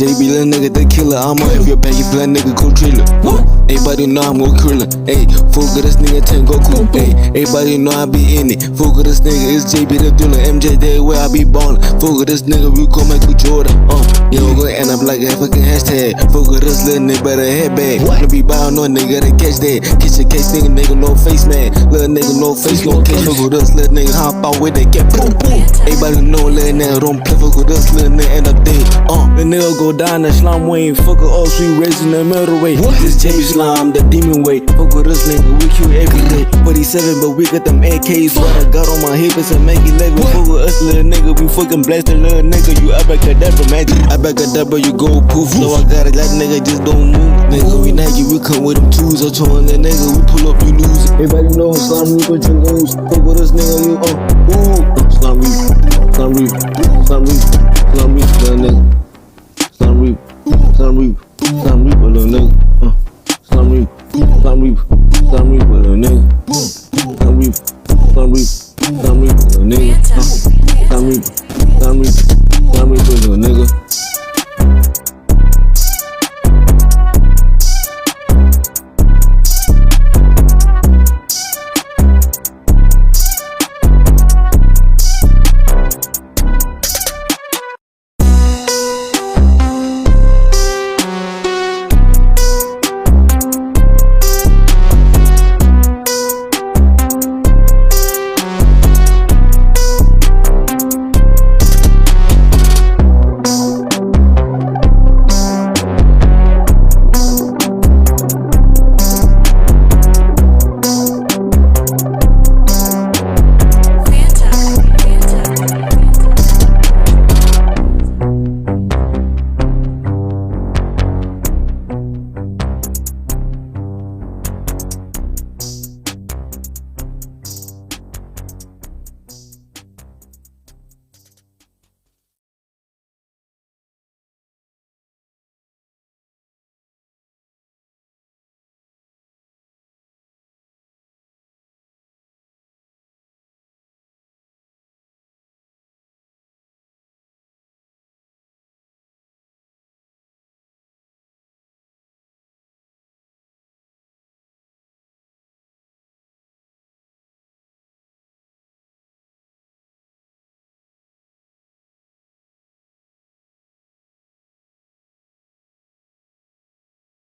JB, little nigga, the killer. I'm on if your back, you feel like nigga, cool trailer. Everybody know I'm gon' kill her. Ayy, fuck with this nigga, Tango cool. Ayy, everybody know I be in it. Fuck with this nigga, it's JB the thriller. MJ there where I be ballin'. Fuck with this nigga, we gon' make a Jordan. Yeah, we gon' end up like a fucking hashtag. Fuck with this little nigga, better head bag. Wanna be bound, no nigga, to catch that. Catch a case, nigga, no face, man. Little nigga, no face, no case. Fuck with this little nigga, hop out with that, get boom, boom. Everybody know little nigga don't play. Fuck with this little nigga, end up dead. The nigga go down the slime way. Fuck her up, she raising the middle way. This JB slime, the demon way. Fuck with this nigga, we kill every day. 47, but we got them AKs. What I got on my hip is a make it level. Fuck with us, little nigga, we fucking blast the little nigga. You abracadabra magic. Abracadabra, you go poof. No, I got it, that nigga just don't move. Nigga, we Nike, we come with them twos. I'm throwing that nigga, we pull up, you lose. Everybody know slime reap, but you lose. Fuck with us, nigga, you ooh. Slime reap, slime reap, slime reap.